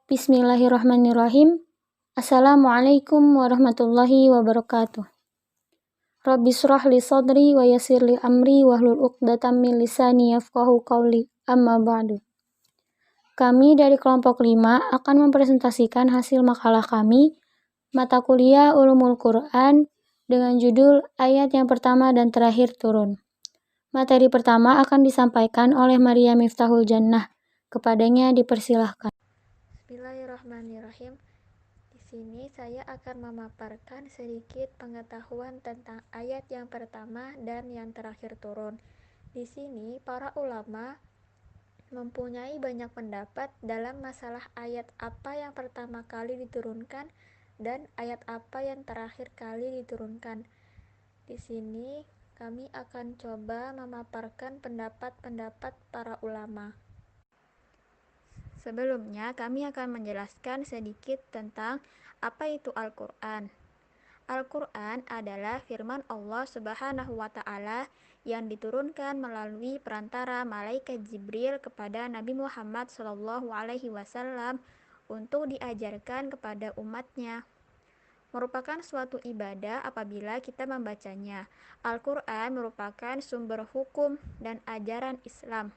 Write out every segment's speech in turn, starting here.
Bismillahirrahmanirrahim. Assalamualaikum warahmatullahi wabarakatuh. Rabbi shrah li sadri wa yassir li amri wahlul 'uqdatam min lisani yafqahu qawli. Amma ba'du. Kami dari kelompok 5 akan mempresentasikan hasil makalah kami, mata kuliah Ulumul Quran, dengan judul ayat yang pertama dan terakhir turun. Materi pertama akan disampaikan oleh Maria Miftahul Jannah. Kepadanya dipersilahkan. Bismillahirrahmanirrahim. Di sini saya akan memaparkan sedikit pengetahuan tentang ayat yang pertama dan yang terakhir turun. Di sini para ulama mempunyai banyak pendapat dalam masalah ayat apa yang pertama kali diturunkan dan ayat apa yang terakhir kali diturunkan. Di sini kami akan coba memaparkan pendapat-pendapat para ulama. Sebelumnya, kami akan menjelaskan sedikit tentang apa itu Al-Quran. Al-Quran adalah firman Allah Subhanahu wa Ta'ala yang diturunkan melalui perantara malaikat Jibril kepada Nabi Muhammad SAW untuk diajarkan kepada umatnya. Merupakan suatu ibadah apabila kita membacanya. Al-Quran merupakan sumber hukum dan ajaran Islam.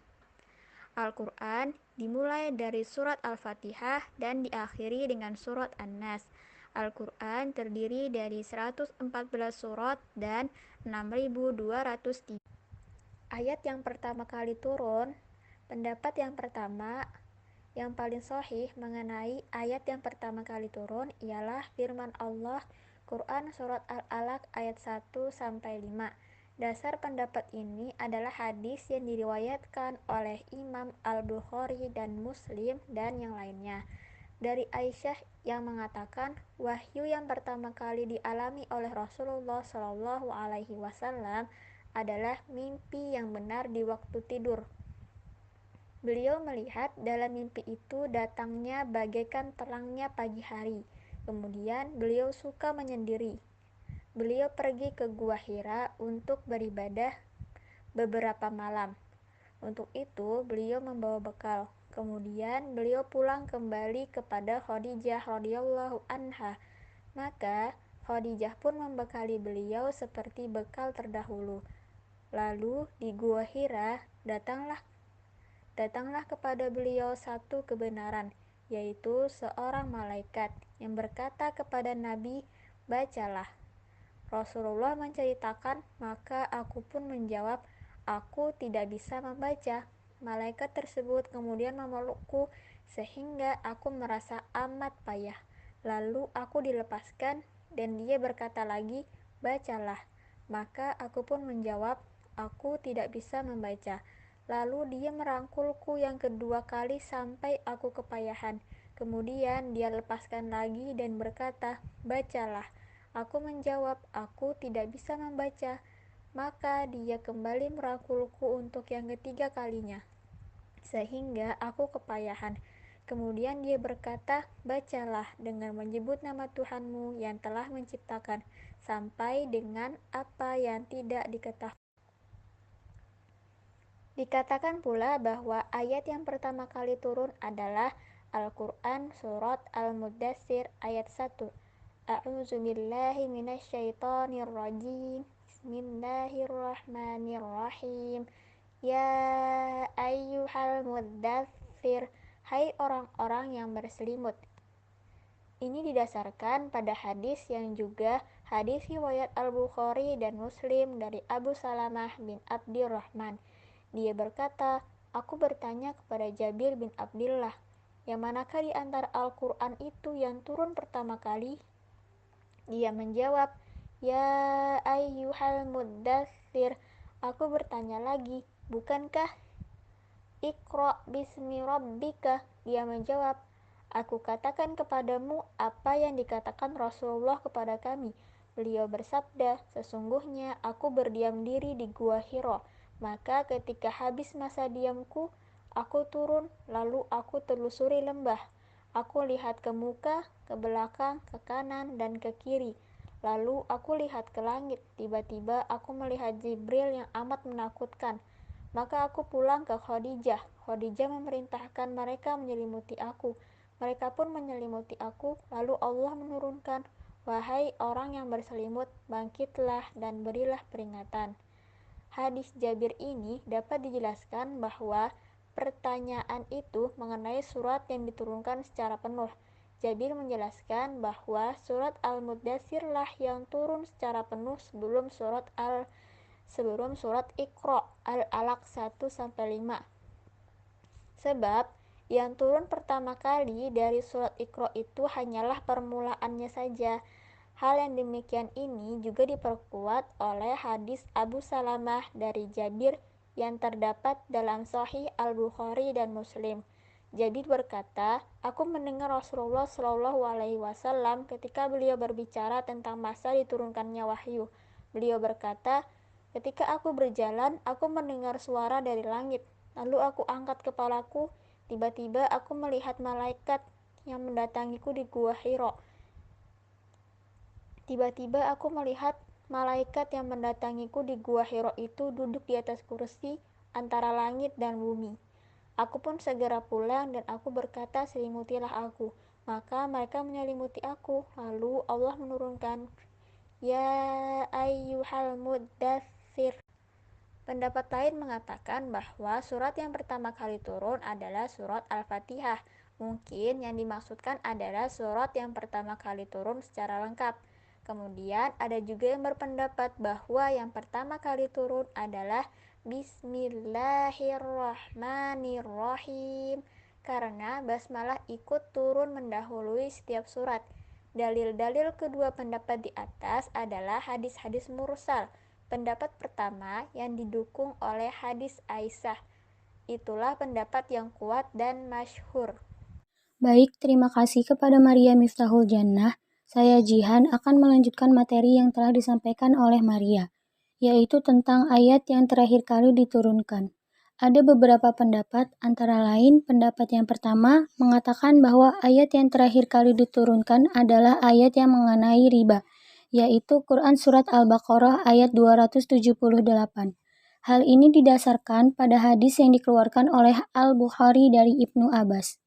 Al-Quran dimulai dari surat Al-Fatihah dan diakhiri dengan surat An-Nas. Al-Quran terdiri dari 114 surat dan 6.203 ayat yang pertama kali turun. Pendapat yang pertama yang paling sahih mengenai ayat yang pertama kali turun ialah firman Allah Quran surat Al-Alaq ayat 1-5. Dasar pendapat ini adalah hadis yang diriwayatkan oleh Imam Al-Bukhari dan Muslim dan yang lainnya dari Aisyah yang mengatakan wahyu yang pertama kali dialami oleh Rasulullah Shallallahu Alaihi Wasallam adalah mimpi yang benar di waktu tidur. Beliau melihat dalam mimpi itu datangnya bagaikan terangnya pagi hari. Kemudian beliau suka menyendiri. Beliau pergi ke Gua Hira untuk beribadah beberapa malam. Untuk itu, beliau membawa bekal. Kemudian beliau pulang kembali kepada Khadijah radhiyallahu anha. Maka Khadijah pun membekali beliau seperti bekal terdahulu. Lalu di Gua Hira datanglah kepada beliau satu kebenaran, yaitu seorang malaikat yang berkata kepada Nabi, "Bacalah." Rasulullah menceritakan, maka aku pun menjawab, "Aku tidak bisa membaca." Malaikat tersebut kemudian memelukku sehingga aku merasa amat payah. Lalu aku dilepaskan dan dia berkata lagi, "Bacalah." Maka aku pun menjawab, "Aku tidak bisa membaca." Lalu dia merangkulku yang kedua kali sampai aku kepayahan. Kemudian dia lepaskan lagi dan berkata, "Bacalah." Aku menjawab, "Aku tidak bisa membaca." Maka dia kembali merangkulku untuk yang ketiga kalinya, sehingga aku kepayahan. Kemudian dia berkata, "Bacalah dengan menyebut nama Tuhanmu yang telah menciptakan, sampai dengan apa yang tidak diketahui." Dikatakan pula bahwa ayat yang pertama kali turun adalah Al-Quran surat Al-Muddatsir ayat 1. A'udzu billahi minasyaitonir rajim. Bismillahirrahmanirrahim. Ya ayyuhal muddatsir, hai orang-orang yang berselimut. Ini didasarkan pada hadis yang juga hadis riwayat Al-Bukhari dan Muslim dari Abu Salamah bin Abdurrahman. Dia berkata, "Aku bertanya kepada Jabir bin Abdullah, yang manakah di antara Al-Quran itu yang turun pertama kali?" Dia menjawab, "Ya ayyuhal muddatsir." Aku bertanya lagi, "Bukankah Iqra bismi rabbika?" Dia menjawab, "Aku katakan kepadamu apa yang dikatakan Rasulullah kepada kami." Beliau bersabda, "Sesungguhnya aku berdiam diri di Gua Hira, maka ketika habis masa diamku, aku turun, lalu aku telusuri lembah. Aku lihat ke muka, ke belakang, ke kanan, dan ke kiri. Lalu aku lihat ke langit. Tiba-tiba aku melihat Jibril yang amat menakutkan. Maka aku pulang ke Khadijah. Khadijah memerintahkan mereka menyelimuti aku. Mereka pun menyelimuti aku, lalu Allah menurunkan, "Wahai orang yang berselimut, bangkitlah dan berilah peringatan." Hadis Jabir ini dapat dijelaskan bahwa pertanyaan itu mengenai surat yang diturunkan secara penuh. Jabir menjelaskan bahwa surat Al-Muddatsir lah yang turun secara penuh sebelum surat Iqra Al-Alaq 1-5. Sebab yang turun pertama kali dari surat Iqra itu hanyalah permulaannya saja. Hal yang demikian ini juga diperkuat oleh hadis Abu Salamah dari Jabir yang terdapat dalam Sahih Al-Bukhari dan Muslim. Jabir berkata, "Aku mendengar Rasulullah Shallallahu Alaihi Wasallam ketika beliau berbicara tentang masa diturunkannya wahyu. Beliau berkata, ketika aku berjalan, aku mendengar suara dari langit. Lalu aku angkat kepalaku, tiba-tiba aku melihat malaikat yang mendatangiku di Gua Hiro. Tiba-tiba aku melihat malaikat yang mendatangiku di Gua Hiro itu duduk di atas kursi antara langit dan bumi. Aku pun segera pulang dan aku berkata, selimutilah aku. Maka mereka menyelimuti aku. Lalu Allah menurunkan, Ya ayyuhal muddatsir. Pendapat lain mengatakan bahwa surat yang pertama kali turun adalah surat Al-Fatihah. Mungkin yang dimaksudkan adalah surat yang pertama kali turun secara lengkap. Kemudian ada juga yang berpendapat bahwa yang pertama kali turun adalah Bismillahirrahmanirrahim, karena basmalah ikut turun mendahului setiap surat. Dalil-dalil kedua pendapat di atas adalah hadis-hadis mursal. Pendapat pertama yang didukung oleh hadis Aisyah. Itulah pendapat yang kuat dan masyhur. Baik, terima kasih kepada Maria Miftahul Jannah. Saya Jihan akan melanjutkan materi yang telah disampaikan oleh Maria, yaitu tentang ayat yang terakhir kali diturunkan. Ada beberapa pendapat, antara lain pendapat yang pertama mengatakan bahwa ayat yang terakhir kali diturunkan adalah ayat yang mengenai riba, yaitu Quran Surat Al-Baqarah ayat 278. Hal ini didasarkan pada hadis yang dikeluarkan oleh Al-Bukhari dari Ibnu Abbas.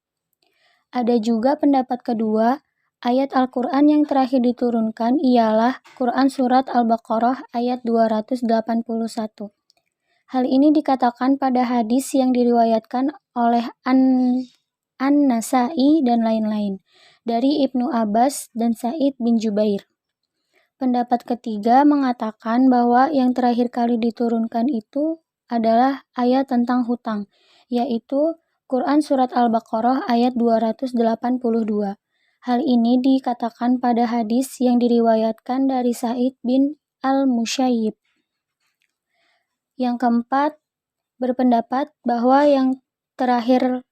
Ada juga pendapat kedua, ayat Al-Quran yang terakhir diturunkan ialah Quran Surat Al-Baqarah ayat 281. Hal ini dikatakan pada hadis yang diriwayatkan oleh An-Nasai dan lain-lain, dari Ibnu Abbas dan Sa'id bin Jubair. Pendapat ketiga mengatakan bahwa yang terakhir kali diturunkan itu adalah ayat tentang hutang, yaitu Quran Surat Al-Baqarah ayat 282. Hal ini dikatakan pada hadis yang diriwayatkan dari Sa'id bin Al-Musayyib. Yang keempat, berpendapat bahwa yang terakhir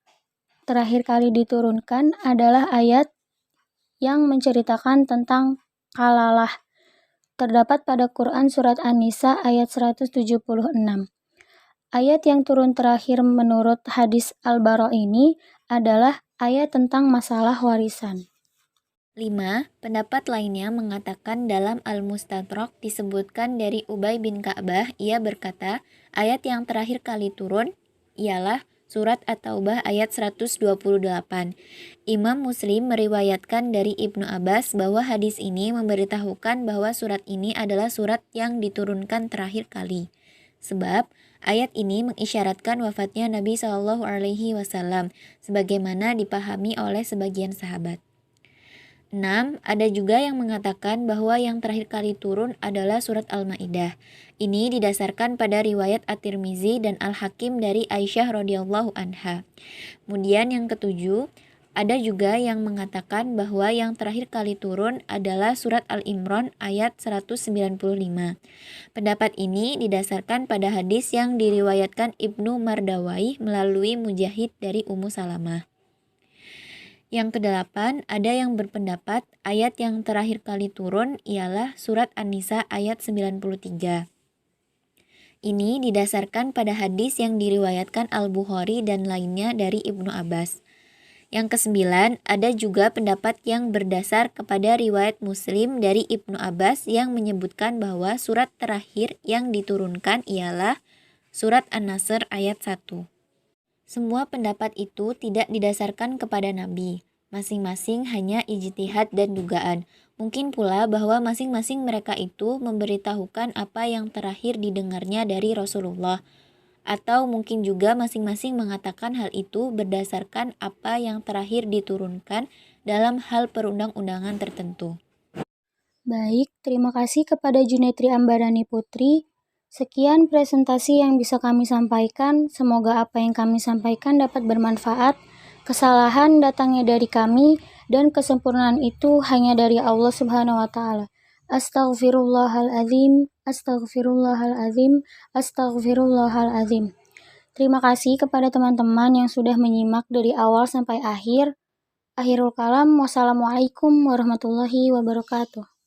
kali diturunkan adalah ayat yang menceritakan tentang kalalah. Terdapat pada Quran Surat An-Nisa ayat 176. Ayat yang turun terakhir menurut hadis Al-Bara ini adalah ayat tentang masalah warisan. 5. Pendapat lainnya mengatakan dalam Al-Mustadrak disebutkan dari Ubay bin Ka'bah, ia berkata, ayat yang terakhir kali turun ialah surat At-Taubah ayat 128. Imam Muslim meriwayatkan dari Ibnu Abbas bahwa hadis ini memberitahukan bahwa surat ini adalah surat yang diturunkan terakhir kali. Sebab ayat ini mengisyaratkan wafatnya Nabi Shallallahu Alaihi Wasallam, sebagaimana dipahami oleh sebagian sahabat. 6. Ada juga yang mengatakan bahwa yang terakhir kali turun adalah surat Al-Maidah. Ini didasarkan pada riwayat At-Tirmizi dan Al-Hakim dari Aisyah radhiyallahu anha. Kemudian yang ketujuh, ada juga yang mengatakan bahwa yang terakhir kali turun adalah surat Al-Imran ayat 195. Pendapat ini didasarkan pada hadis yang diriwayatkan Ibnu Mardawai melalui Mujahid dari Ummu Salamah. Yang kedelapan, ada yang berpendapat ayat yang terakhir kali turun ialah surat An-Nisa ayat 93. Ini didasarkan pada hadis yang diriwayatkan Al-Bukhari dan lainnya dari Ibnu Abbas. Yang kesembilan, ada juga pendapat yang berdasar kepada riwayat Muslim dari Ibnu Abbas yang menyebutkan bahwa surat terakhir yang diturunkan ialah surat An-Nasr ayat 1. Semua pendapat itu tidak didasarkan kepada Nabi. Masing-masing hanya ijtihad dan dugaan. Mungkin pula bahwa masing-masing mereka itu memberitahukan apa yang terakhir didengarnya dari Rasulullah. Atau mungkin juga masing-masing mengatakan hal itu berdasarkan apa yang terakhir diturunkan dalam hal perundang-undangan tertentu. Baik, terima kasih kepada Junetri Ambarani Putri. Sekian presentasi yang bisa kami sampaikan. Semoga apa yang kami sampaikan dapat bermanfaat. Kesalahan datangnya dari kami dan kesempurnaan itu hanya dari Allah Subhanahu wa taala. Astaghfirullahaladzim, astaghfirullahaladzim, astaghfirullahaladzim. Terima kasih kepada teman-teman yang sudah menyimak dari awal sampai akhir. Akhirul kalam, wassalamualaikum warahmatullahi wabarakatuh.